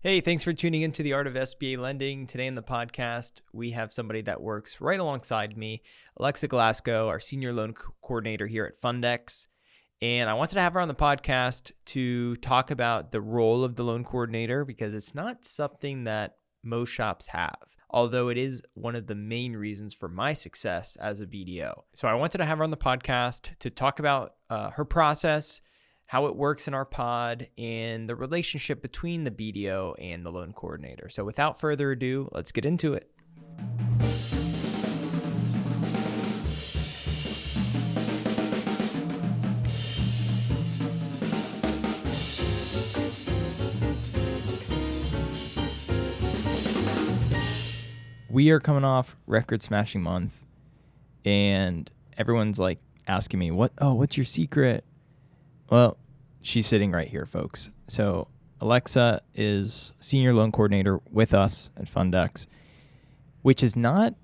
Hey, thanks for tuning into the Art of SBA Lending. Today in the podcast, we have somebody that works right alongside me, Alexa Glasgow, our senior loan coordinator here at Fundex. And I wanted to have her on the podcast to talk about the role of the loan coordinator because it's not something that most shops have, although it is one of the main reasons for my success as a BDO. So I wanted to have her on the podcast to talk about her process, how it works in our pod, and the relationship between the BDO and the loan coordinator. So without further ado, let's get into it. We are coming off record smashing month, and everyone's like asking me, what's your secret? Well, she's sitting right here, folks. So Alexa is senior loan coordinator with us at Fundex, which is not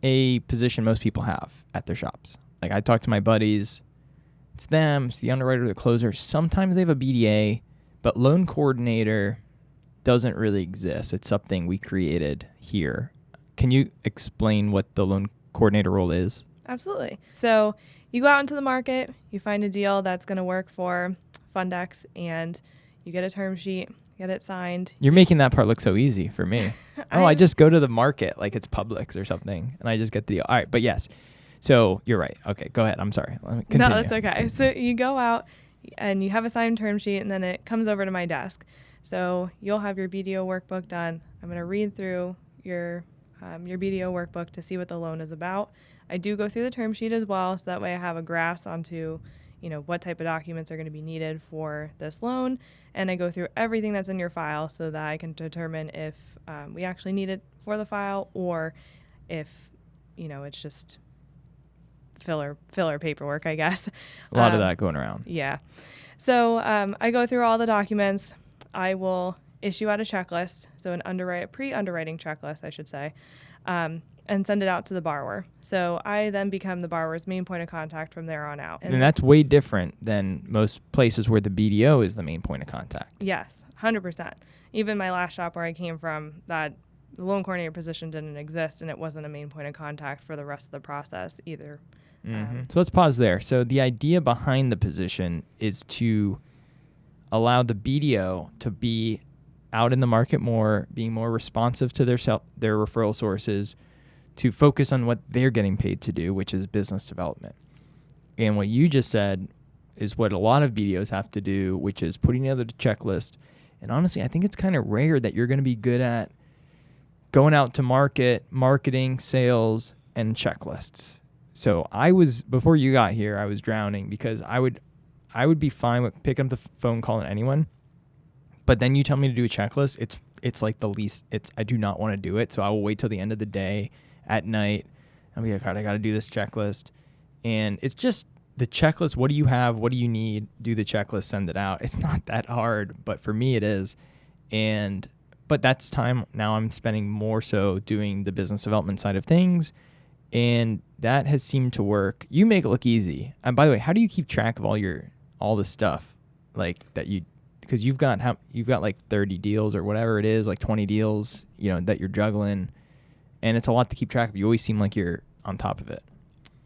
a position most people have at their shops. Like, I talk to my buddies, it's them, it's the underwriter, the closer. Sometimes they have a BDA, but loan coordinator doesn't really exist. It's something we created here. Can you explain what the loan coordinator role is? Absolutely. So you go out into the market, you find a deal that's going to work for Fundex, and you get a term sheet, get it signed. You're making that part look so easy for me. I just go to the market like it's Publix or something, and I just get the deal. All right, but yes. So you're right. Okay, go ahead. I'm sorry. Continue. No, that's okay. So you go out, and you have a signed term sheet, and then it comes over to my desk. So you'll have your BDO workbook done. I'm going to read through your BDO workbook to see what the loan is about. I do go through the term sheet as well, so that way I have a grasp onto, what type of documents are going to be needed for this loan, and I go through everything that's in your file so that I can determine if we actually need it for the file or if, it's just filler paperwork, I guess. A lot of that going around. Yeah. So I go through all the documents. I will issue out a checklist, so an pre-underwriting checklist, I should say, and send it out to the borrower. So I then become the borrower's main point of contact from there on out. And that's way different than most places where the BDO is the main point of contact. Yes, 100%. Even my last shop where I came from, that the loan coordinator position didn't exist, and it wasn't a main point of contact for the rest of the process either. Mm-hmm. So let's pause there. So the idea behind the position is to allow the BDO to be out in the market more, being more responsive to their referral sources, to focus on what they're getting paid to do, which is business development. And what you just said is what a lot of BDOs have to do, which is putting together the checklist. And honestly, I think it's kind of rare that you're going to be good at going out to market, marketing, sales, and checklists. So before you got here, I was drowning because I would be fine with picking up the phone, calling anyone. But then you tell me to do a checklist, it's like the least, I do not want to do it. So I will wait till the end of the day at night. I'll be like, all right, I got to do this checklist. And it's just the checklist. What do you have? What do you need? Do the checklist, send it out. It's not that hard, but for me it is. But that's time now I'm spending more so doing the business development side of things. And that has seemed to work. You make it look easy. And by the way, how do you keep track of all the stuff like that because you've got like 30 deals or whatever it is, like 20 deals, that you're juggling, and it's a lot to keep track of. You always seem like you're on top of it.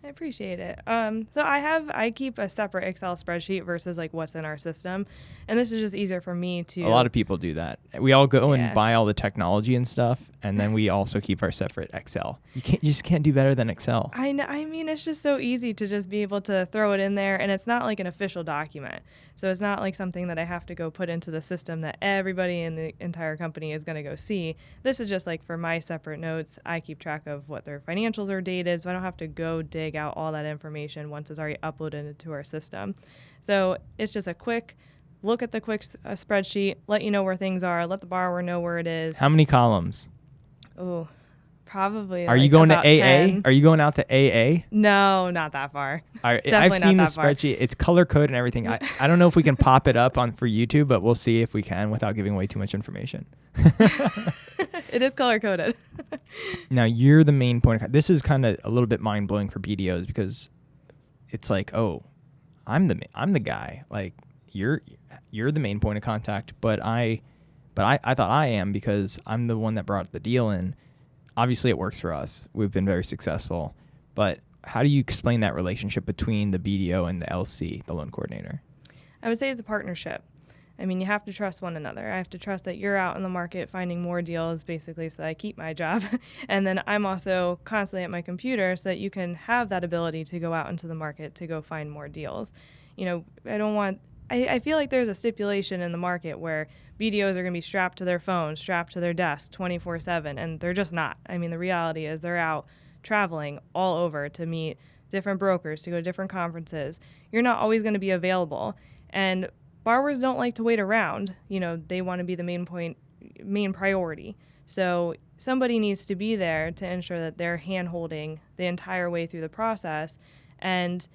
I appreciate it. So I keep a separate Excel spreadsheet versus like what's in our system. And this is just easier for me to. A lot of people do that. We all go and buy all the technology and stuff. And then we also keep our separate Excel. You just can't do better than Excel. I know. I mean, it's just so easy to just be able to throw it in there, and it's not like an official document. So it's not like something that I have to go put into the system that everybody in the entire company is going to go see. This is just like for my separate notes. I keep track of what their financials are dated, so I don't have to go dig out all that information once it's already uploaded into our system. So it's just a quick look at the quick spreadsheet, let you know where things are, let the borrower know where it is. How many columns? Oh, probably. Are you going to AA? 10. Are you going out to AA? No, not that far. I've seen the spreadsheet. It's color coded and everything. I don't know if we can pop it up for YouTube, but we'll see if we can without giving away too much information. It is color coded. Now you're the main point of contact. This is kind of a little bit mind blowing for BDOs because it's like, oh, I'm the guy. Like you're the main point of contact, but But I thought I am because I'm the one that brought the deal in. Obviously, it works for us. We've been very successful. But how do you explain that relationship between the BDO and the LC, the loan coordinator? I would say it's a partnership. I mean, you have to trust one another. I have to trust that you're out in the market finding more deals, basically, so that I keep my job. And then I'm also constantly at my computer so that you can have that ability to go out into the market to go find more deals. You know, I feel like there's a stipulation in the market where BDOs are going to be strapped to their phone, strapped to their desk 24/7, and they're just not. I mean, the reality is they're out traveling all over to meet different brokers, to go to different conferences. You're not always going to be available. And borrowers don't like to wait around. You know, they want to be the main priority. So somebody needs to be there to ensure that they're hand-holding the entire way through the process. And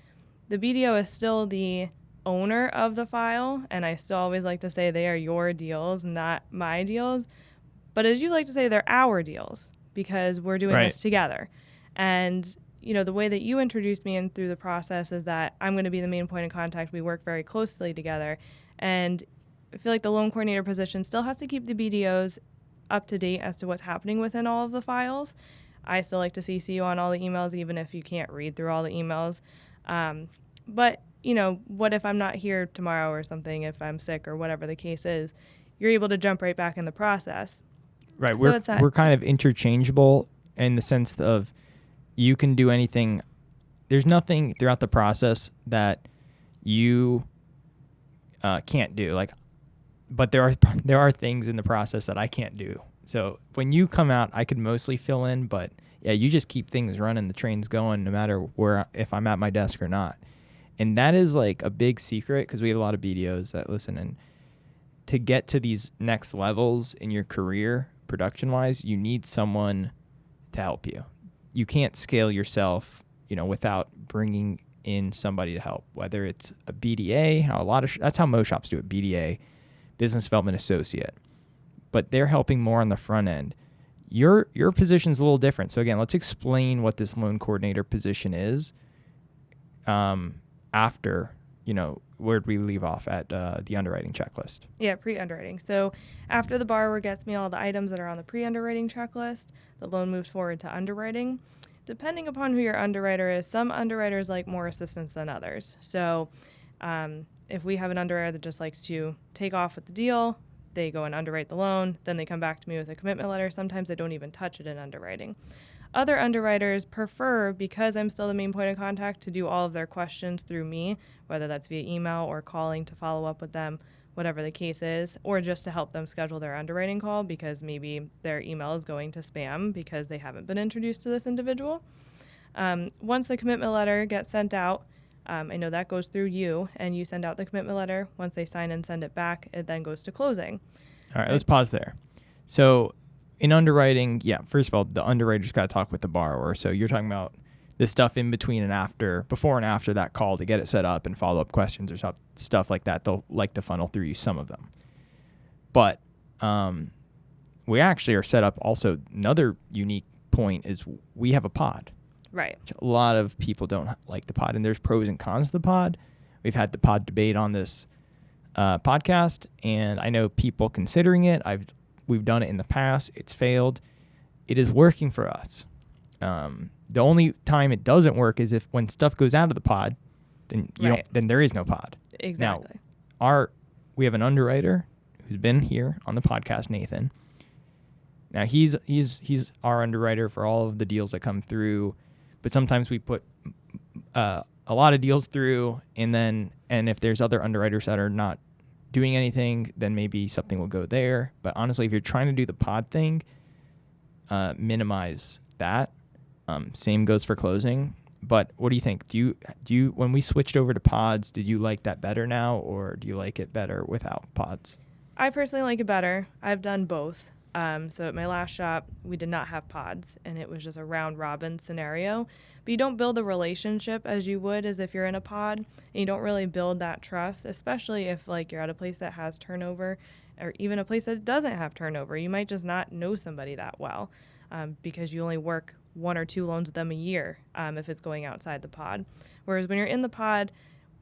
the BDO is still the owner of the file, and I still always like to say they are your deals, not my deals. But as you like to say, they're our deals because we're doing this together. And you know, the way that you introduced me in through the process is that I'm going to be the main point of contact. We work very closely together. And I feel like the loan coordinator position still has to keep the BDOs up to date as to what's happening within all of the files. I still like to CC you on all the emails, even if you can't read through all the emails. But, you know, what if I'm not here tomorrow or something, if I'm sick or whatever the case is, you're able to jump right back in the process. Right. So We're kind of interchangeable in the sense of you can do anything. There's nothing throughout the process that you can't do. But there are things in the process that I can't do. So when you come out, I could mostly fill in. But yeah, you just keep things running, the train's going, no matter if I'm at my desk or not. And that is like a big secret because we have a lot of BDOs that listen. And to get to these next levels in your career, production-wise, you need someone to help you. You can't scale yourself, you know, without bringing in somebody to help. Whether it's a BDA, that's how most shops do it. BDA, business development associate, but they're helping more on the front end. Your position's a little different. So again, let's explain what this loan coordinator position is. After, you know, where'd we leave off at the underwriting checklist? Yeah, pre-underwriting. So after the borrower gets me all the items that are on the pre-underwriting checklist, the loan moves forward to underwriting. Depending upon who your underwriter is, some underwriters like more assistance than others. So if we have an underwriter that just likes to take off with the deal, they go and underwrite the loan, then they come back to me with a commitment letter. Sometimes they don't even touch it in underwriting. Other underwriters prefer, because I'm still the main point of contact, to do all of their questions through me, whether that's via email or calling to follow up with them, whatever the case is, or just to help them schedule their underwriting call because maybe their email is going to spam because they haven't been introduced to this individual. Once the commitment letter gets sent out, I know that goes through you, and you send out the commitment letter. Once they sign and send it back, it then goes to closing. All right, let's pause there. So in underwriting, yeah, first of all, the underwriter's got to talk with the borrower. So you're talking about the stuff in between and after, before and after that call to get it set up and follow-up questions or stuff like that. They'll like to funnel through you some of them. But we actually are set up also. Another unique point is we have a pod. Right. A lot of people don't like the pod, and there's pros and cons to the pod. We've had the pod debate on this podcast, and I know people considering it. We've done it in the past. It's failed. It is working for us. The only time it doesn't work is if when stuff goes out of the pod, then then there is no pod. Exactly. Now, we have an underwriter who's been here on the podcast, Nathan. Now he's our underwriter for all of the deals that come through, but sometimes we put a lot of deals through, and if there's other underwriters that are not doing anything, then maybe something will go there. But honestly, if you're trying to do the pod thing, minimize that. Same goes for closing. But what do you think? Do you when we switched over to pods, did you like that better now, or do you like it better without pods? I personally like it better. I've done both. So at my last shop, we did not have pods, and it was just a round robin scenario. But you don't build a relationship as you would as if you're in a pod, and you don't really build that trust, especially if like you're at a place that has turnover, or even a place that doesn't have turnover. You might just not know somebody that well, because you only work 1 or 2 loans with them a year if it's going outside the pod. Whereas when you're in the pod,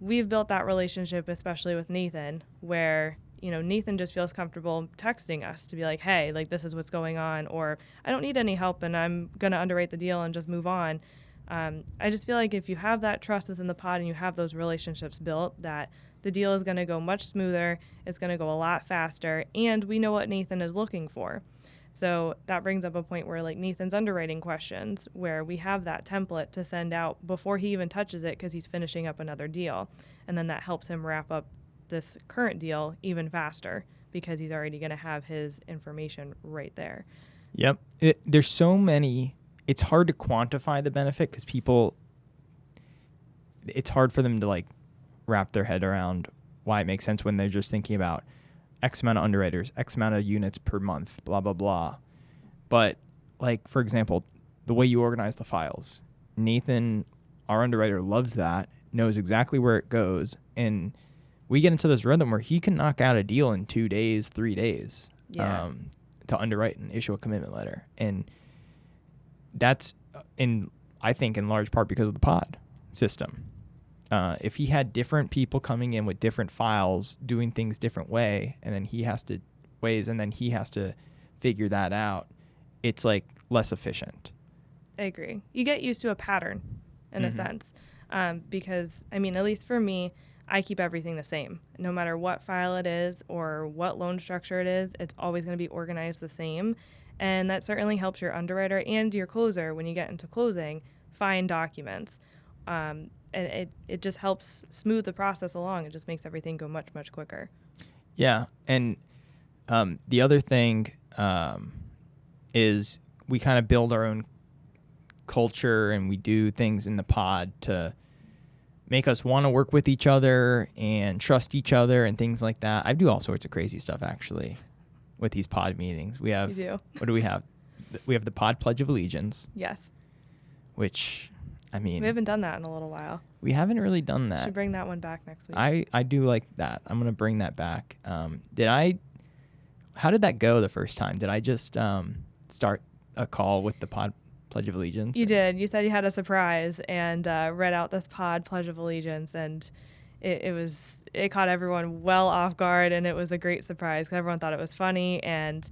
we've built that relationship, especially with Nathan, where Nathan just feels comfortable texting us to be like, hey, like this is what's going on, or I don't need any help and I'm going to underwrite the deal and just move on. I just feel like if you have that trust within the pod and you have those relationships built, that the deal is going to go much smoother, it's going to go a lot faster, and we know what Nathan is looking for. So that brings up a point where like Nathan's underwriting questions, where we have that template to send out before he even touches it because he's finishing up another deal. And then that helps him wrap up this current deal even faster because he's already going to have his information right there. Yep. There's so many. It's hard to quantify the benefit because it's hard for them to like wrap their head around why it makes sense when they're just thinking about X amount of underwriters, X amount of units per month, blah, blah, blah. But like, for example, the way you organize the files, Nathan, our underwriter, loves that, knows exactly where it goes. And we get into this rhythm where he can knock out a deal in 2 days, 3 days to underwrite and issue a commitment letter. And that's I think in large part because of the pod system. If he had different people coming in with different files, doing things different way, and then he has to figure that out, it's like less efficient. I agree. You get used to a pattern in a sense, because I mean, at least for me, I keep everything the same. No matter what file it is or what loan structure it is, it's always going to be organized the same. And that certainly helps your underwriter and your closer when you get into closing find documents. And it just helps smooth the process along. It just makes everything go much, much quicker. Yeah. And the other thing is we kind of build our own culture and we do things in the pod to make us want to work with each other and trust each other and things like that. I do all sorts of crazy stuff, actually, with these pod meetings. We have, what do we have? We have the pod Pledge of Allegiance. Yes. Which, I mean, we haven't done that in a little while. We haven't really done that. Should bring that one back next week. I do like that. I'm going to bring that back. How did that go the first time? Did I just start a call with the pod Pledge of Allegiance? You did. You said you had a surprise and read out this pod Pledge of Allegiance, and it caught everyone well off guard, and it was a great surprise because everyone thought it was funny, and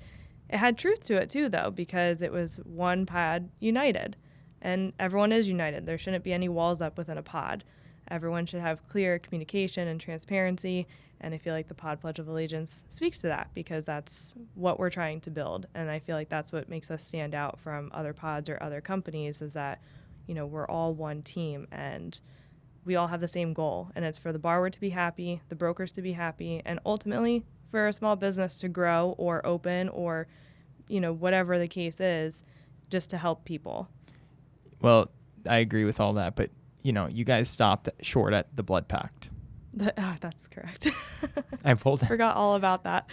it had truth to it too, though, because it was one pod united, and everyone is united. There shouldn't be any walls up within a pod. Everyone should have clear communication and transparency, and I feel like the pod Pledge of Allegiance speaks to that because that's what we're trying to build, and I feel like that's what makes us stand out from other pods or other companies is that, we're all one team, and we all have the same goal, and it's for the borrower to be happy, the brokers to be happy, and ultimately for a small business to grow or open or, whatever the case is, just to help people. Well, I agree with all that, but, you guys stopped short at the blood pact. That's correct. I forgot all about that.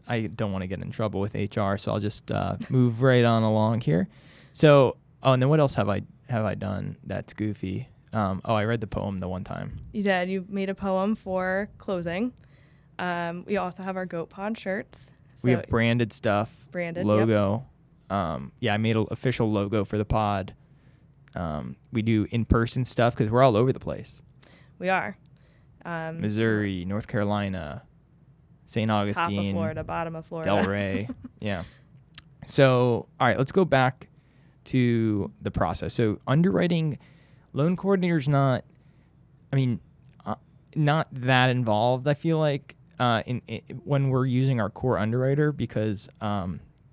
I don't want to get in trouble with HR, so I'll just move right on along here. So, and then what else have I done that's goofy? I read the poem the one time. You did. You made a poem for closing. We also have our Goat Pod shirts. We have branded stuff. Logo. Yep. I made an official logo for the pod. We do in-person stuff because we're all over the place. We are. Missouri, North Carolina, St. Augustine. Top of Florida, bottom of Florida. Delray. Yeah. So, all right, let's go back to the process. So underwriting, loan coordinator's not that involved, I feel like, in when we're using our core underwriter because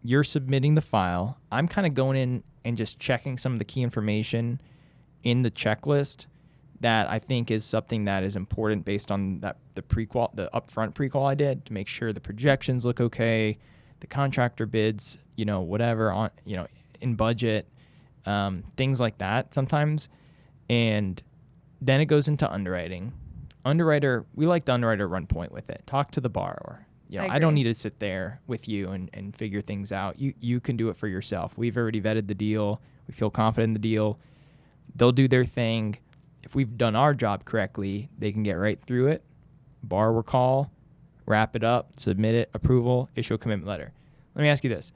you're submitting the file. I'm kind of going in and just checking some of the key information in the checklist that I think is something that is important based on the upfront pre-qual I did to make sure the projections look okay, the contractor bids, whatever on, in budget, things like that sometimes. And then it goes into underwriting. We like the underwriter run point with it. Talk to the borrower. I don't need to sit there with you and figure things out. You can do it for yourself. We've already vetted the deal. We feel confident in the deal. They'll do their thing. If we've done our job correctly, they can get right through it. Borrower call, wrap it up, submit it, approval, issue a commitment letter. Let me ask you this.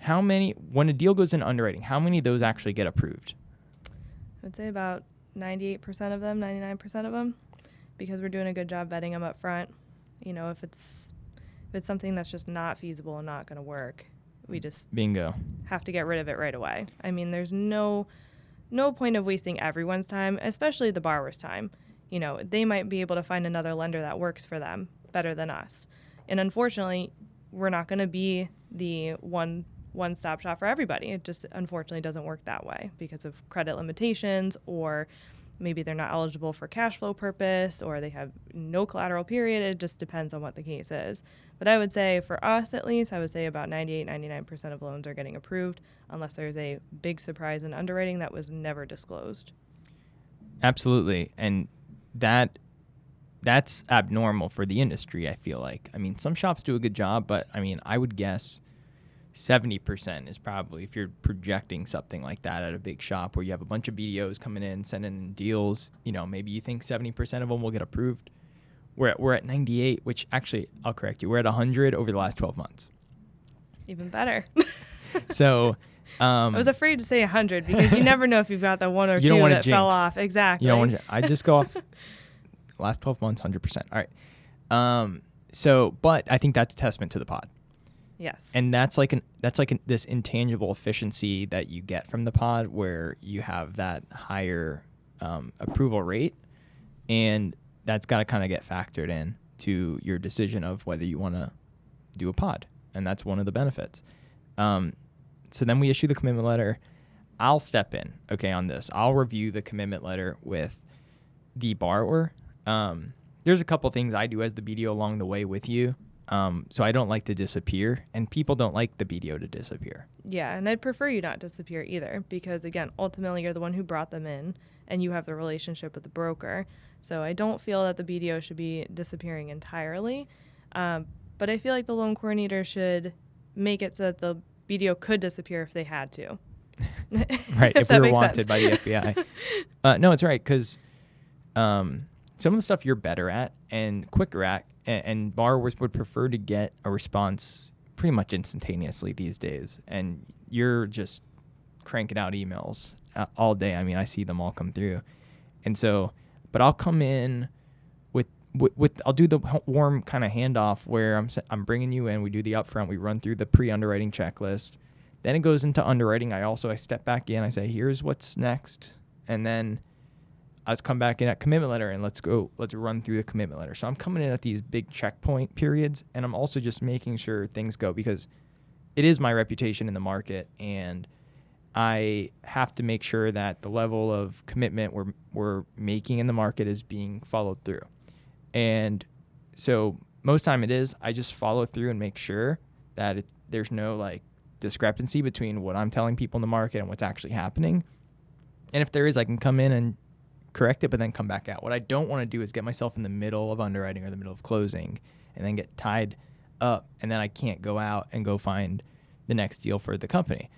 When a deal goes in underwriting, how many of those actually get approved? I would say about 98% of them, 99% of them, because we're doing a good job vetting them up front If it's something that's just not feasible and not going to work, we just bingo have to get rid of it right away. I mean, there's no point of wasting everyone's time, especially the borrower's time. They might be able to find another lender that works for them better than us. And unfortunately, we're not going to be the one-stop shop for everybody. It just unfortunately doesn't work that way because of credit limitations, or maybe they're not eligible for cash flow purpose, or they have no collateral period. It just depends on what the case is. But I would say for us, at least, I would say about 98-99% of loans are getting approved unless there's a big surprise in underwriting that was never disclosed. Absolutely. And that's abnormal for the industry, I feel like. I mean, some shops do a good job, but I mean, I would guess 70% is probably, if you're projecting something like that at a big shop where you have a bunch of BDOs coming in, sending in deals, maybe you think 70% of them will get approved. We're at 98, which actually, I'll correct you, we're at 100 over the last 12 months. Even better. So I was afraid to say 100 because you never know if you've got the one or two that fell off. Exactly. You don't want to. I just go off last 12 months, 100%. All right. But I think that's a testament to the pod. Yes. And that's this intangible efficiency that you get from the pod, where you have that higher approval rate, and that's got to kind of get factored in to your decision of whether you want to do a pod, and that's one of the benefits. So then we issue the commitment letter. I'll step in, on this. I'll review the commitment letter with the borrower. There's a couple things I do as the BDO along the way with you. So I don't like to disappear, and people don't like the BDO to disappear. Yeah, and I'd prefer you not disappear either, because again, ultimately you're the one who brought them in, and you have the relationship with the broker. So I don't feel that the BDO should be disappearing entirely, but I feel like the loan coordinator should make it so that the BDO could disappear if they had to. Right, if we were wanted by the FBI. No, it's right, because some of the stuff you're better at and quicker at, and borrowers would prefer to get a response pretty much instantaneously these days. And you're just cranking out emails all day. I mean, I see them all come through. And so, but I'll come in with I'll do the warm kind of handoff where I'm bringing you in. We do the upfront. We run through the pre-underwriting checklist. Then it goes into underwriting. I step back in. I say, here's what's next. And then I'll come back in at commitment letter, and let's run through the commitment letter. So I'm coming in at these big checkpoint periods, and I'm also just making sure things go, because it is my reputation in the market, and I have to make sure that the level of commitment we're making in the market is being followed through. And so most time it is, I just follow through and make sure that there's no discrepancy between what I'm telling people in the market and what's actually happening. And if there is, I can come in and correct it, but then come back out. What I don't want to do is get myself in the middle of underwriting or the middle of closing and then get tied up, and then I can't go out and go find the next deal for the company.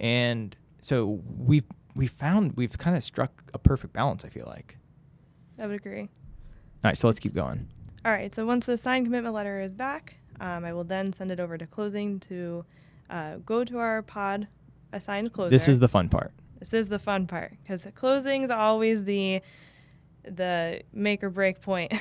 And so we've kind of struck a perfect balance, I feel like. I would agree. All right, so let's keep going. All right, so once the signed commitment letter is back, I will then send it over to closing to go to our pod assigned closer. This is the fun part. This is the fun part, because closing is always the make or break point.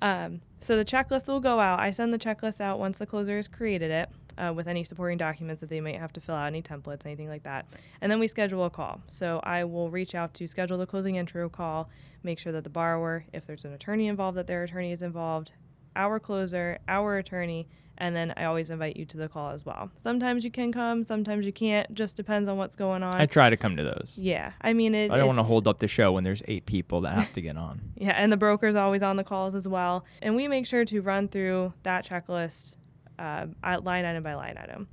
So the checklist will go out. I send the checklist out once the closer has created it, with any supporting documents that they might have to fill out, any templates, anything like that. And then we schedule a call. So I will reach out to schedule the closing intro call, make sure that the borrower, if there's an attorney involved, that their attorney is involved, our closer, our attorney, and then I always invite you to the call as well. Sometimes you can come, sometimes you can't. Just depends on what's going on. I try to come to those. Yeah. I mean, I don't want to hold up the show when there's 8 people that have to get on. Yeah, and the broker's always on the calls as well. And we make sure to run through that checklist line item by line item.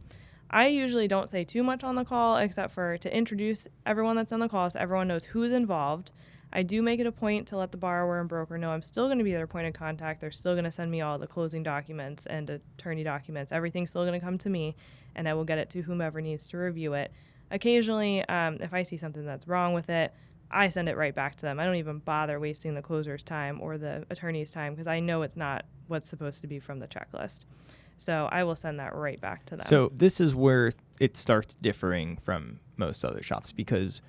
I usually don't say too much on the call, except for to introduce everyone that's on the call so everyone knows who's involved. I do make it a point to let the borrower and broker know I'm still going to be their point of contact. They're still going to send me all the closing documents and attorney documents. Everything's still going to come to me, and I will get it to whomever needs to review it. Occasionally, if I see something that's wrong with it, I send it right back to them. I don't even bother wasting the closer's time or the attorney's time, because I know it's not what's supposed to be from the checklist. So I will send that right back to them. So this is where it starts differing from most other shops, because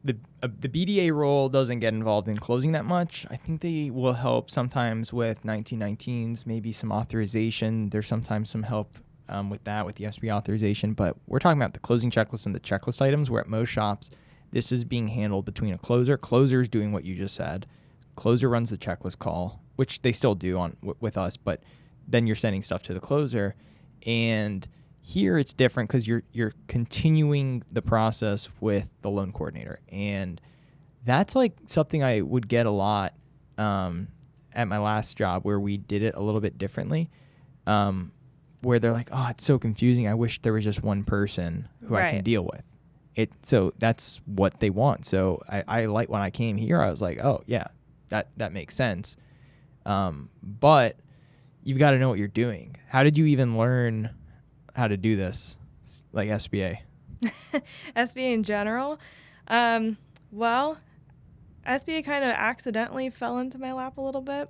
the BDA role doesn't get involved in closing that much. I think they will help sometimes with 1919s, maybe some authorization. There's sometimes some help with that, with the SBA authorization. But we're talking about the closing checklist and the checklist items, where at most shops, this is being handled between a closer. Closer's doing what you just said. Closer runs the checklist call, which they still do with us, but then you're sending stuff to the closer. And here it's different because you're continuing the process with the loan coordinator. And that's like something I would get a lot at my last job, where we did it a little bit differently, where they're like, oh, it's so confusing. I wish there was just one person who I can deal with. So that's what they want. So I like, when I came here, I was like, oh, yeah, that makes sense. But you've got to know what you're doing. How did you even learn how to do this, like SBA? SBA in general? Well, SBA kind of accidentally fell into my lap a little bit.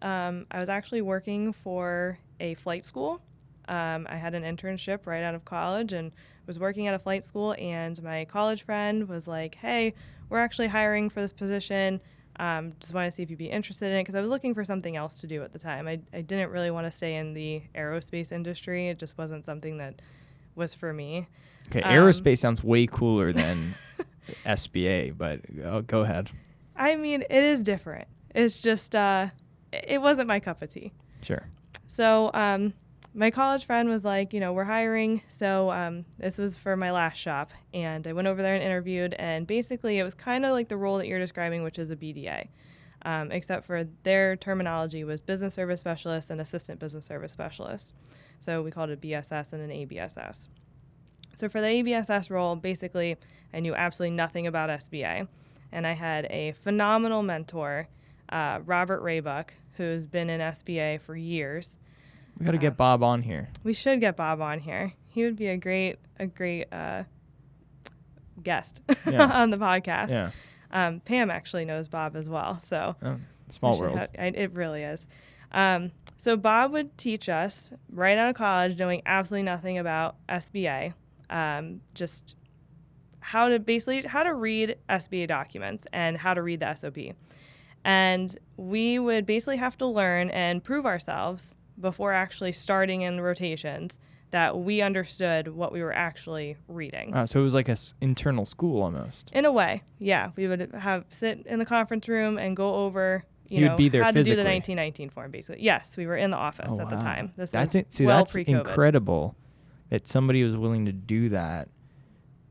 I was actually working for a flight school. I had an internship right out of college and was working at a flight school, and my college friend was like, hey, we're actually hiring for this position. Just want to see if you'd be interested in it, because I was looking for something else to do at the time. I didn't really want to stay in the aerospace industry. It just wasn't something that was for me. Okay, aerospace sounds way cooler than SBA, but go ahead. I mean, it is different. It's just, it wasn't my cup of tea. Sure. So my college friend was like, we're hiring. So this was for my last shop. And I went over there and interviewed. And basically, it was kind of like the role that you're describing, which is a BDA. Except for their terminology was business service specialist and assistant business service specialist. So we called it BSS and an ABSS. So for the ABSS role, basically, I knew absolutely nothing about SBA. And I had a phenomenal mentor, Robert Raybuck, who's been in SBA for years. We got to get Bob on here. We should get Bob on here. He would be a great guest on the podcast. Yeah. Pam actually knows Bob as well. So small world. It really is. So Bob would teach us right out of college, knowing absolutely nothing about SBA, just how to read SBA documents and how to read the SOP. And we would basically have to learn and prove ourselves before actually starting in rotations that we understood what we were actually reading. So it was like an internal school almost. In a way, yeah. We would sit in the conference room and go over, would be there how physically. to do the 1919 form, basically. Yes, we were in the office at the time. That's incredible that somebody was willing to do that.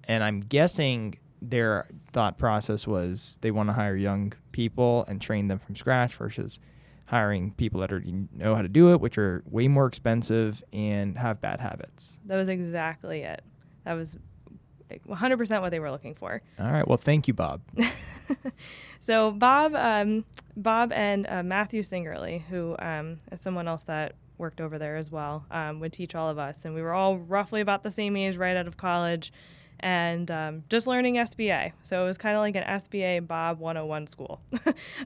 And I'm guessing their thought process was they want to hire young people and train them from scratch versus hiring people that already know how to do it, which are way more expensive and have bad habits. That was exactly it. That was 100% what they were looking for. All right. Well, thank you, Bob. So Bob and Matthew Singerly, who is someone else that worked over there as well, would teach all of us. And we were all roughly about the same age, right out of college, and just learning SBA. So it was kind of like an SBA Bob 101 school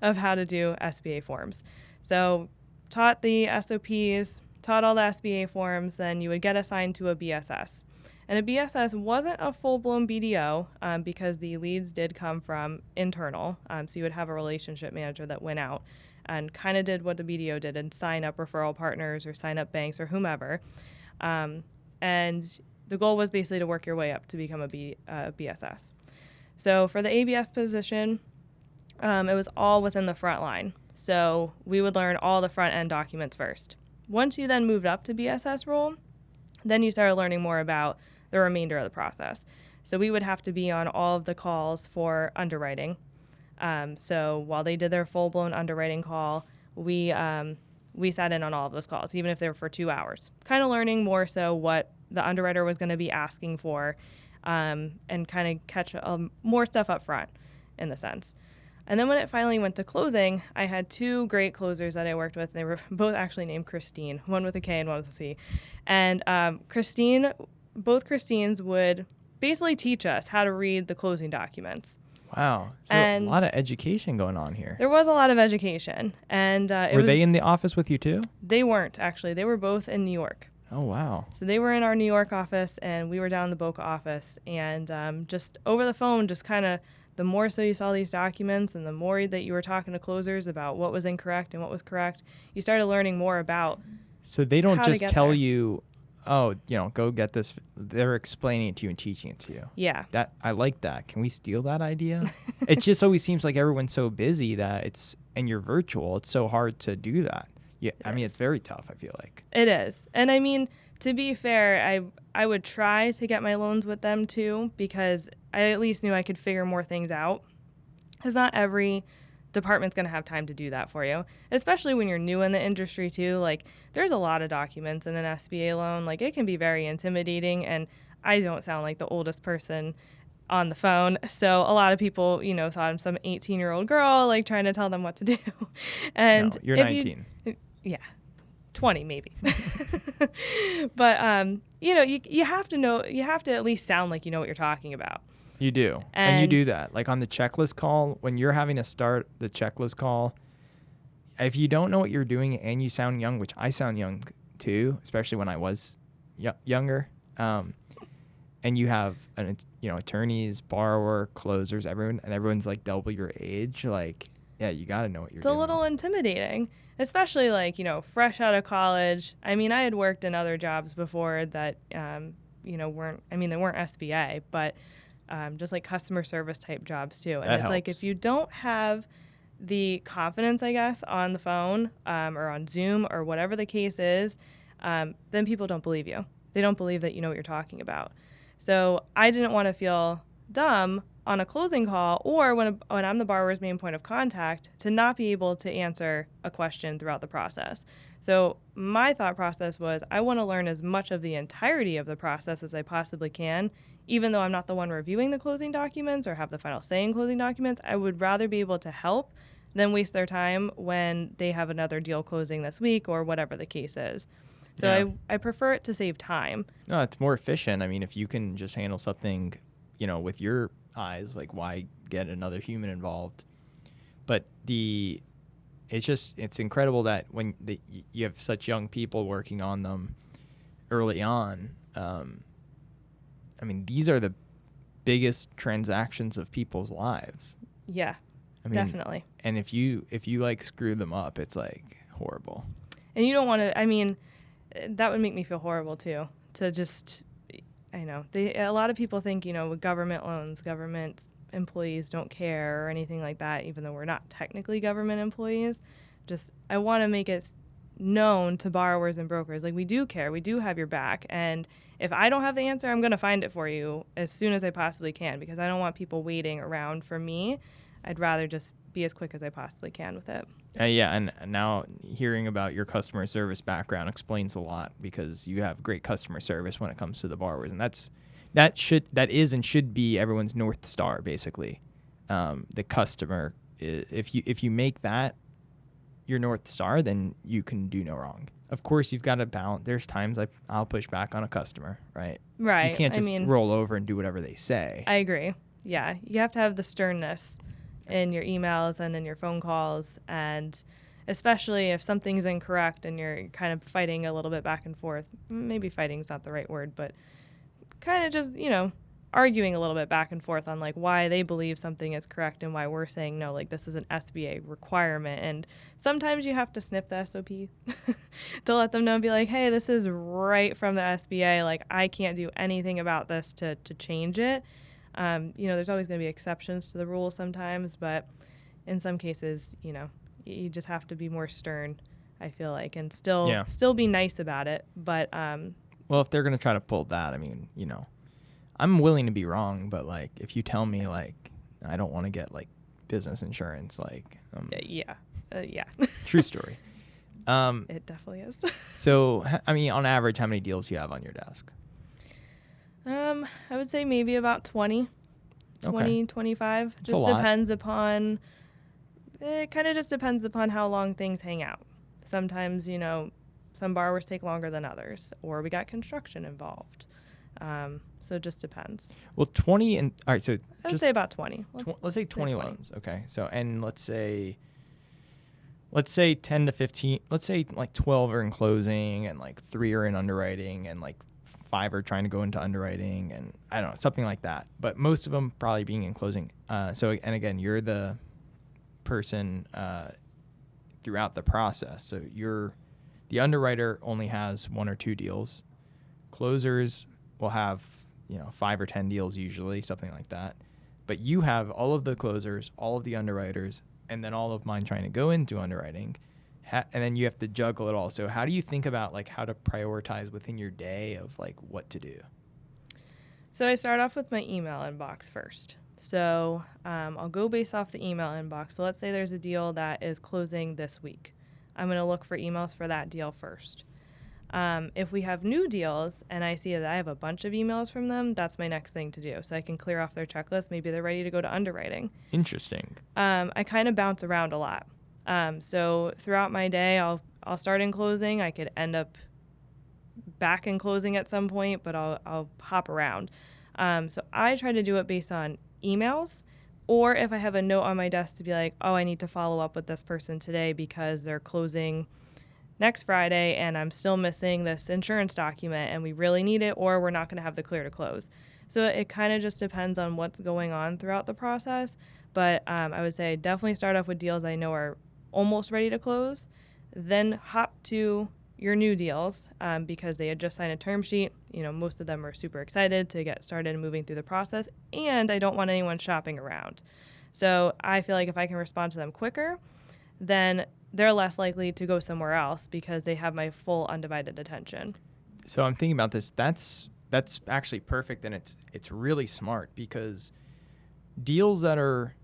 of how to do SBA forms. So taught the SOPs, taught all the SBA forms, then you would get assigned to a BSS. And a BSS wasn't a full-blown BDO because the leads did come from internal. So you would have a relationship manager that went out and kind of did what the BDO did and sign up referral partners or sign up banks or whomever. And the goal was basically to work your way up to become a BSS. So for the ABS position, it was all within the front line. So we would learn all the front-end documents first. Once you then moved up to BSS role, then you started learning more about the remainder of the process. So we would have to be on all of the calls for underwriting. So while they did their full-blown underwriting call, we sat in on all of those calls, even if they were for 2 hours, kind of learning more so what the underwriter was going to be asking for and kind of catch more stuff up front in the sense. And then when it finally went to closing, I had two great closers that I worked with. They were both actually named Christine, one with a K and one with a C. And both Christines would basically teach us how to read the closing documents. Wow. So a lot of education going on here. There was a lot of education. And were they in the office with you too? They weren't, actually. They were both in New York. Oh, wow. So they were in our New York office, and we were down in the Boca office. And just over the phone, just kind of the more so you saw these documents and the more that you were talking to closers about what was incorrect and what was correct, you started learning more about. So they don't how to just get tell there. you, oh, go get this. They're explaining it to you and teaching it to you. Yeah. I like that. Can we steal that idea? It just always seems like everyone's so busy that and you're virtual. It's so hard to do that. Yeah. I mean, it's very tough, I feel like. It is. And I mean, to be fair, I would try to get my loans with them too, because I at least knew I could figure more things out. Because not every department's going to have time to do that for you, especially when you're new in the industry too. Like, there's a lot of documents in an SBA loan. Like, it can be very intimidating, and I don't sound like the oldest person on the phone. So a lot of people, thought I'm some 18-year-old girl, like, trying to tell them what to do. And no, you're 19. Yeah. 20 maybe. But you have to know, you have to at least sound like you know what you're talking about. You do. And you do that. Like on the checklist call, when you're having to start the checklist call, if you don't know what you're doing and you sound young, which I sound young too, especially when I was younger, and you have attorneys, borrower, closers, everyone's like double your age, like, yeah, you got to know what you're doing. It's a little intimidating, especially like, fresh out of college. I mean, I had worked in other jobs before that, they weren't SBA, but just like customer service type jobs too. And That it's helps. like, if you don't have the confidence, I guess, on the phone or on Zoom or whatever the case is, then people don't believe you. They don't believe that you know what you're talking about. So I didn't want to feel dumb on a closing call, or when I'm the borrower's main point of contact, to not be able to answer a question throughout the process. So my thought process was, I want to learn as much of the entirety of the process as I possibly can, even though I'm not the one reviewing the closing documents or have the final say in closing documents. I would rather be able to help than waste their time when they have another deal closing this week or whatever the case is. So Yeah. I prefer it to save time. No, it's more efficient. I mean, if you can just handle something, with your eyes, like, why get another human involved? But it's incredible that when you have such young people working on them early on. I mean, these are the biggest transactions of people's lives. Yeah, I mean, definitely. And if you like screw them up, it's like horrible. And you don't want to, I mean, that would make me feel horrible too, to just, I know, a lot of people think, with government loans, government employees don't care or anything like that, even though we're not technically government employees. Just, I want to make it known to borrowers and brokers, like, we do care, we do have your back, and if I don't have the answer, I'm going to find it for you as soon as I possibly can, because I don't want people waiting around for me. I'd rather just be as quick as I possibly can with it. Yeah, and now hearing about your customer service background explains a lot, because you have great customer service when it comes to the borrowers, and that is and should be everyone's North Star, basically. The customer, if you make that your North Star, then you can do no wrong. Of course, you've got to balance. There's times I'll push back on a customer, right? Right. You can't just roll over and do whatever they say. I agree. Yeah, you have to have the sternness in your emails and in your phone calls, and especially if something's incorrect and you're kind of fighting a little bit back and forth. Maybe fighting's not the right word, but kind of just, arguing a little bit back and forth on like why they believe something is correct and why we're saying no, like this is an SBA requirement. And sometimes you have to snip the SOP to let them know and be like, hey, this is right from the SBA. Like, I can't do anything about this to change it. There's always going to be exceptions to the rules sometimes, but in some cases, you just have to be more stern, I feel like, and still be nice about it. But well, if they're going to try to pull that, I mean, I'm willing to be wrong, but like, if you tell me like I don't want to get like business insurance, like yeah. True story. It definitely is. So, I mean, on average, how many deals do you have on your desk? I would say maybe about 20, 25. That's just depends upon, it kind of just depends upon how long things hang out. Sometimes, some borrowers take longer than others, or we got construction involved. So it just depends. Well, 20 and all right. So I would say about 20. Let's say 20 loans. Okay. So, and let's say 10 to 15. Let's say like 12 are in closing and like 3 are in underwriting and like 5 are trying to go into underwriting, and I don't know, something like that. But most of them probably being in closing. And again, you're the person throughout the process. So the underwriter only has 1 or 2 deals. Closers will have 5 or 10 deals usually, something like that. But you have all of the closers, all of the underwriters, and then all of mine trying to go into underwriting. And then you have to juggle it all. So how do you think about like how to prioritize within your day of like what to do? So I start off with my email inbox first. So I'll go based off the email inbox. So let's say there's a deal that is closing this week. I'm going to look for emails for that deal first. If we have new deals and I see that I have a bunch of emails from them, that's my next thing to do. So I can clear off their checklist. Maybe they're ready to go to underwriting. Interesting. I kind of bounce around a lot. So throughout my day, I'll start in closing. I could end up back in closing at some point, but I'll hop around. So I try to do it based on emails, or if I have a note on my desk to be like, oh, I need to follow up with this person today because they're closing next Friday and I'm still missing this insurance document and we really need it, or we're not going to have the clear to close. So it kind of just depends on what's going on throughout the process. But I would say definitely start off with deals I know are almost ready to close, then hop to your new deals because they had just signed a term sheet. Most of them are super excited to get started and moving through the process, and I don't want anyone shopping around. So I feel like if I can respond to them quicker, then they're less likely to go somewhere else because they have my full undivided attention. So I'm thinking about this. That's actually perfect, and it's really smart because deals that are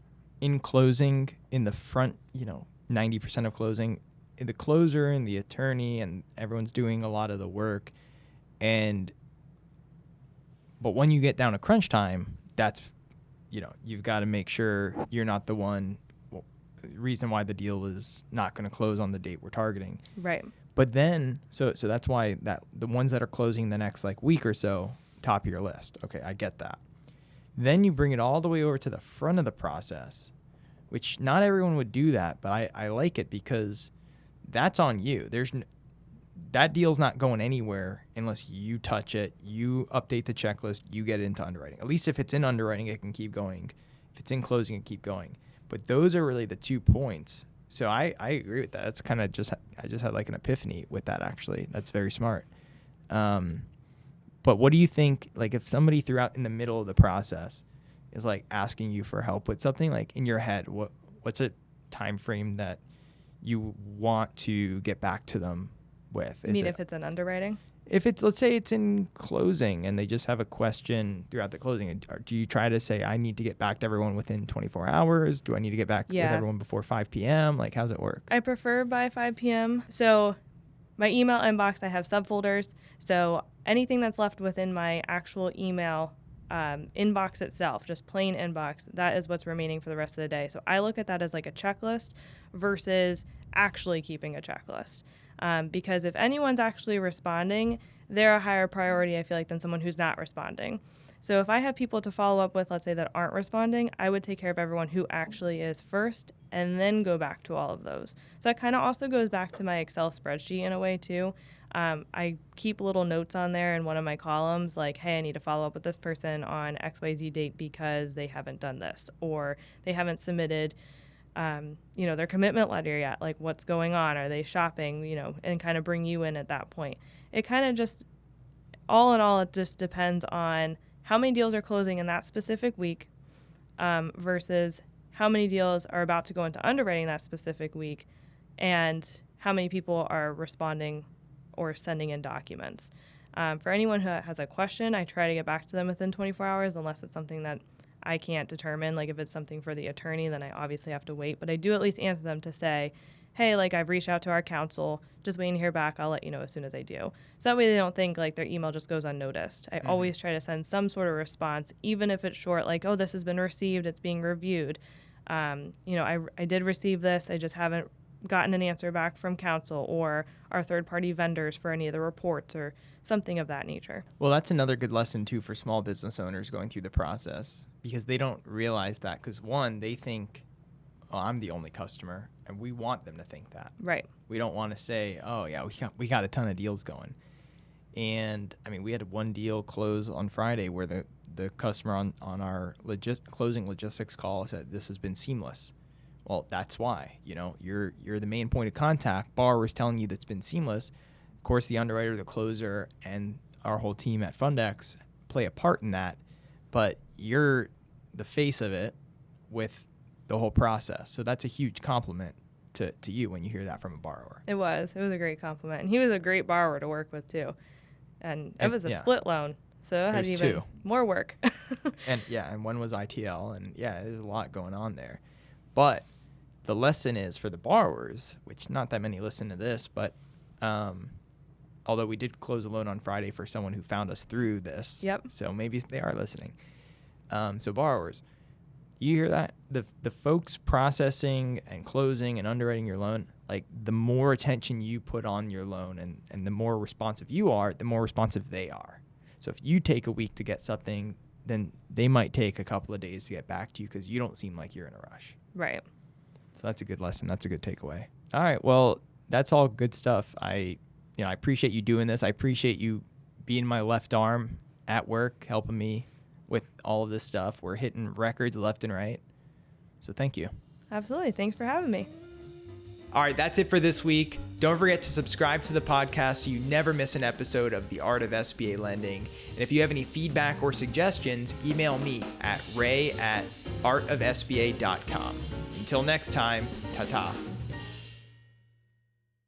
in closing in the front, 90% of closing, the closer and the attorney and everyone's doing a lot of the work. But when you get down to crunch time, that's, you've got to make sure you're not the reason why the deal is not going to close on the date we're targeting. Right. But then, so that's why the ones that are closing the next like week or so, top of your list. Okay, I get that. Then you bring it all the way over to the front of the process, which not everyone would do that, but I like it because that's on you. That deal's not going anywhere unless you touch it, you update the checklist, you get it into underwriting. At least if it's in underwriting, it can keep going. If it's in closing, it keep going. But those are really the 2 points. So I agree with that. That's kind of I just had like an epiphany with that, actually. That's very smart. But what do you think, like if somebody throughout in the middle of the process is like asking you for help with something, like in your head, what's a time frame that you want to get back to them with? If it's in underwriting? If it's, let's say it's in closing and they just have a question throughout the closing, do you try to say, I need to get back to everyone within 24 hours? Do I need to get back with everyone before 5 p.m.? Like, how's it work? I prefer by 5 p.m. So my email inbox, I have subfolders. So anything that's left within my actual email inbox itself, just plain inbox, that is what's remaining for the rest of the day. So I look at that as like a checklist versus actually keeping a checklist. Because if anyone's actually responding, they're a higher priority, I feel like, than someone who's not responding. So if I have people to follow up with, let's say, that aren't responding, I would take care of everyone who actually is first and then go back to all of those. So that kind of also goes back to my Excel spreadsheet in a way, too. I keep little notes on there in one of my columns like, hey, I need to follow up with this person on XYZ date because they haven't done this, or they haven't submitted their commitment letter yet. Like, what's going on? Are they shopping? And kind of bring you in at that point. It kind of just, all in all, it just depends on how many deals are closing in that specific week versus how many deals are about to go into underwriting that specific week and how many people are responding or sending in documents. For anyone who has a question, I try to get back to them within 24 hours unless it's something that I can't determine. Like if it's something for the attorney, then I obviously have to wait. But I do at least answer them to say, hey, like I've reached out to our counsel, just waiting to hear back. I'll let you know as soon as I do. So that way they don't think like their email just goes unnoticed. I always try to send some sort of response, even if it's short, like, oh, this has been received, it's being reviewed. I did receive this, I just haven't gotten an answer back from counsel or our third-party vendors for any of the reports or something of that nature. Well, that's another good lesson, too, for small business owners going through the process because they don't realize that because, one, they think, oh, I'm the only customer, and we want them to think that. Right. We don't want to say, oh, yeah, we got a ton of deals going. And I mean, we had one deal close on Friday where the customer on our closing logistics call said this has been seamless. Well, that's why, you're the main point of contact. Borrower's telling you that's been seamless. Of course, the underwriter, the closer, and our whole team at Fundex play a part in that, but you're the face of it with the whole process. So that's a huge compliment to you when you hear that from a borrower. It was a great compliment. And he was a great borrower to work with too. And it was a split loan. So it had even more work. and one was ITL, and there's a lot going on there. But the lesson is for the borrowers, which not that many listen to this, but although we did close a loan on Friday for someone who found us through this. Yep. So maybe they are listening. So borrowers, you hear that? The folks processing and closing and underwriting your loan, like the more attention you put on your loan and the more responsive you are, the more responsive they are. So if you take a week to get something, then they might take a couple of days to get back to you because you don't seem like you're in a rush. Right. So that's a good lesson. That's a good takeaway. All right. Well, that's all good stuff. I appreciate you doing this. I appreciate you being my left arm at work, helping me with all of this stuff. We're hitting records left and right. So thank you. Absolutely. Thanks for having me. All right, that's it for this week. Don't forget to subscribe to the podcast so you never miss an episode of The Art of SBA Lending. And if you have any feedback or suggestions, email me at ray@artofsba.com. Until next time, ta-ta.